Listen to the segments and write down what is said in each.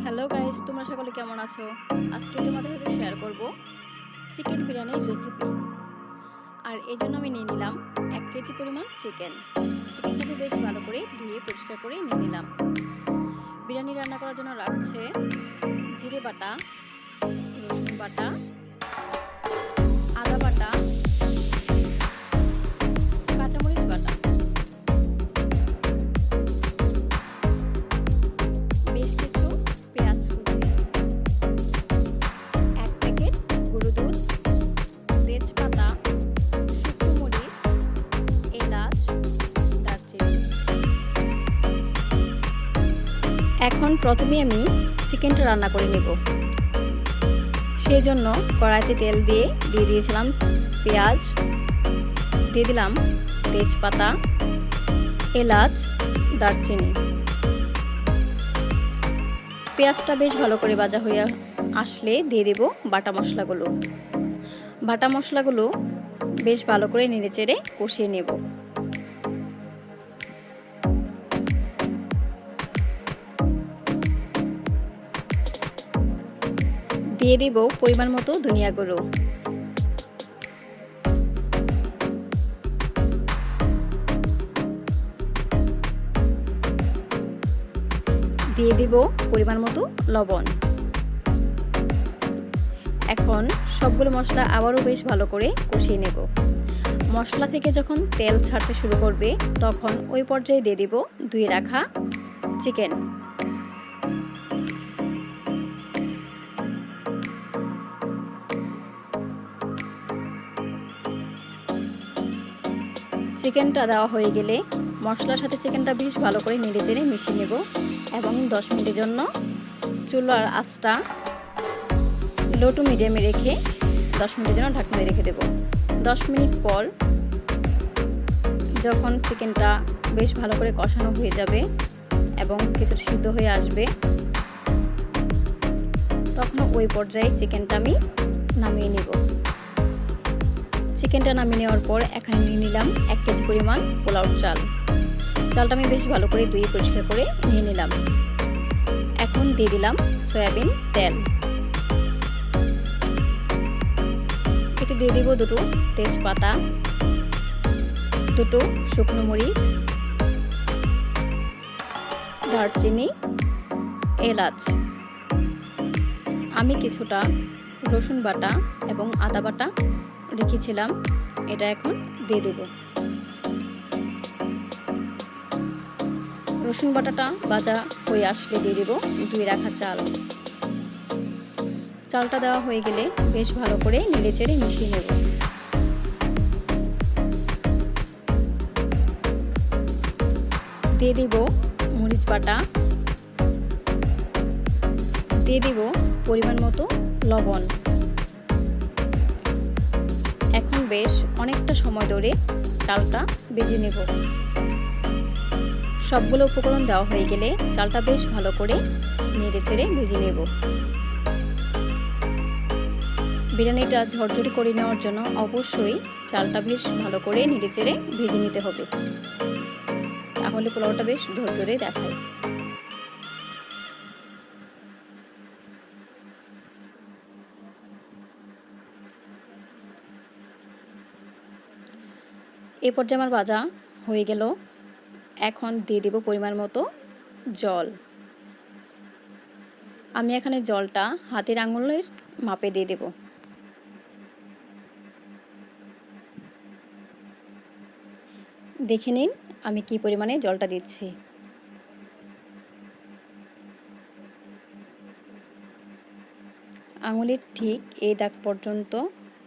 Hello guys, তোমরা সকলে কেমন আছো? আজকে তোমাদের সাথে শেয়ার করব চিকেন বিরিয়ানির রেসিপি। আর এই জন্য আমি নিয়ে নিলাম 1 কেজি পরিমাণ চিকেনটাকে বেশ ভালো করে ধুয়ে পরিষ্কার করে নিয়ে নিলাম। বিরিয়ানি রান্না করার জন্য রাখছে জিরে বাটা, রসুন বাটা, আদা বাটা, কাঁচামরিচ বাটা, বেশ কিছু পেঁয়াজ কুচি, 1 প্যাকেট গরুর দুধ, তেজপাতা, শুকনো মরিচ, এলাচ, দারচিনি। এখন প্রথমে আমি চিকেনটা রান্না করে নেব। সেই জন্য কড়াইতে তেল দিয়ে দিয়েছিলাম পেঁয়াজ, দিয়ে দিলাম তেজপাতা, এলাচ, দারচিনি। পেঁয়াজটা বেশ ভালো করে ভাজা হয়ে আসলে দিয়ে দেব বাটা মশলাগুলো। বাটা মশলাগুলো বেশ ভালো করে নেড়েচেড়ে কষিয়ে নেব। দিয়ে দেব পরিমাণ মতো ধনিয়া গুঁড়ো, দিয়ে দেব পরিমাণ মতো লবণ। এখন সবগুলো মশলা আবারও বেশ ভালো করে কষিয়ে নেব। মশলা থেকে যখন তেল ছাড়তে শুরু করবে তখন ওই পর্যায়ে দিয়ে দেব ধুয়ে রাখা চিকেন। চিকেনটা দেওয়া হয়ে গেলে মশলার সাথে চিকেনটা বেশ ভালো করে নেড়েচেড়ে মিশিয়ে নেব এবং 10 মিনিটের জন্য চুলার আঁচটা লো টু মিডিয়ামে রেখে 10 মিনিটের জন্য ঢাকনা দিয়ে রেখে দেব। 10 মিনিট পর যখন চিকেনটা বেশ ভালো করে কষানো হয়ে যাবে এবং কিছু সিদ্ধ হয়ে আসবে তখন ওই পর্যায়ে চিকেনটা আমি নামিয়ে নেব। চিকেনটা নামিয়ে নেওয়ার পর এখানে নিয়ে নিলাম 1 কেজি পরিমাণ পোলাওর চাল। চালটা আমি বেশ ভালো করে ধুয়ে পরিষ্কার করে নিয়ে নিলাম। এখন দিয়ে দিলাম সয়াবিন তেল। এতে দিয়ে দেব 2 তেজপাতা, 2 শুকনো মরিচ, দারচিনি, এলাচ। আমি কিছুটা রসুন বাটা এবং আদা বাটা রেখেছিলাম, এটা এখন দিয়ে দেব। রসুন বাটাটা ভাজা হয়ে আসলে দিয়ে দেব ধুয়ে রাখা চাল। চালটা দেওয়া হয়ে গেলে বেশ ভালো করে নেড়েচেড়ে মিশিয়ে নেব। দিয়ে দেব মরিচ বাটা, দিয়ে দেব পরিমাণ মতো লবণ। এখন বেশ অনেকটা সময় ধরে চালটা ভেজে নেব। সবগুলো উপকরণ দেওয়া হয়ে গেলে চালটা বেশ ভালো করে নেড়েচেড়ে ভেজে নেব। বিরিয়ানিটা ঝরঝরি করে নেওয়ার জন্য অবশ্যই চালটা বেশ ভালো করে নেড়েচেড়ে ভেজে নিতে হবে, তাহলে পোলাওটা বেশ ঝরঝরে দেখায়। এই পর্যায়ে আমার ভাজা হয়ে গেল। এখন দিয়ে দেব পরিমাণ মতো জল। আমি এখানে জলটা হাতের আঙুলের মাপে দিয়ে দেব। দেখে নিন আমি কি পরিমাণে জলটা দিচ্ছি। আঙুলের ঠিক এই দাগ পর্যন্ত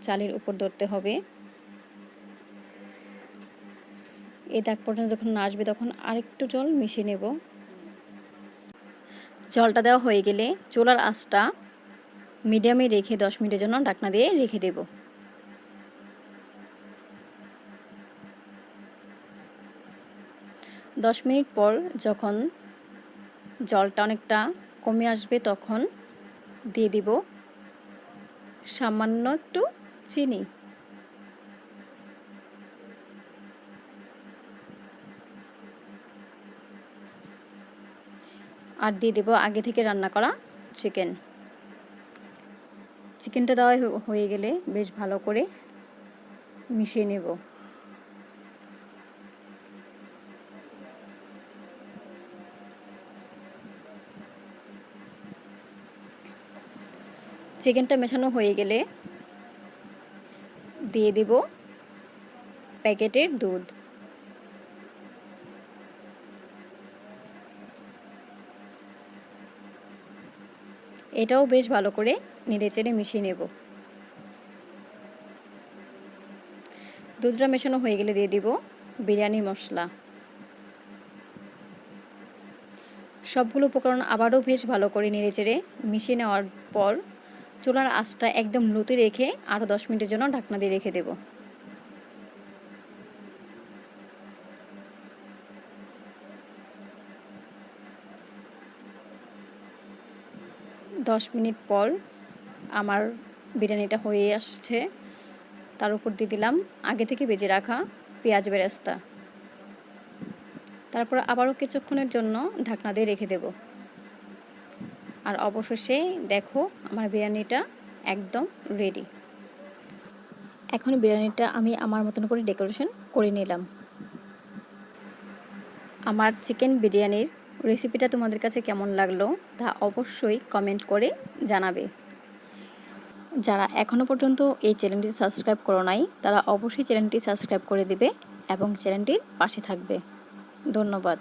চালের উপর ধরতে হবে। এই দাগ পর্যন্ত যখন না আসবে তখন আরেকটু জল মিশিয়ে নেব। জলটা দেওয়া হয়ে গেলে চুলার আঁচটা মিডিয়ামে রেখে 10 মিনিটের জন্য ঢাকনা দিয়ে রেখে দেব। 10 মিনিট পর যখন জলটা অনেকটা কমে আসবে তখন দিয়ে দিব সামান্য একটু চিনি। আর দিয়ে দেব আগে থেকে রান্না করা চিকেনটা দেওয়া হয়ে গেলে বেশ ভালো করে মিশিয়ে নেব। চিকেনটা মেশানো হয়ে গেলে দিয়ে দেব প্যাকেটের দুধ। এটাও বেশ ভালো করে নেড়েচেড়ে মিশিয়ে নেব। দুধটা মেশানো হয়ে গেলে দিয়ে দিব বিরিয়ানি মশলা। সবগুলো উপকরণ আবারও বেশ ভালো করে নেড়েচেড়ে মিশিয়ে নেওয়ার পর চুলার আঁচটা একদম লোতে রেখে আরও 10 মিনিটের জন্য ঢাকনা দিয়ে রেখে দেব। 10 মিনিট পর আমার বিরিয়ানিটা হয়ে আসছে। তার উপর দিয়ে দিলাম আগে থেকে ভেজে রাখা পেঁয়াজ বেরেস্তা। তারপর আবারও কিছুক্ষণের জন্য ঢাকনা দিয়ে রেখে দেব। আর অবশেষে দেখো আমার বিরিয়ানিটা একদম রেডি। এখন বিরিয়ানিটা আমি আমার মতন করে ডেকোরেশন করে নিলাম। আমার চিকেন বিরিয়ানির রেসিপিটা তোমাদের কাছে কেমন লাগলো তা অবশ্যই কমেন্ট করে জানাবে। যারা এখনও পর্যন্ত এই চ্যানেলটি সাবস্ক্রাইব করো নাই তারা অবশ্যই চ্যানেলটি সাবস্ক্রাইব করে দিবে এবং চ্যানেলটির পাশে থাকবে। ধন্যবাদ।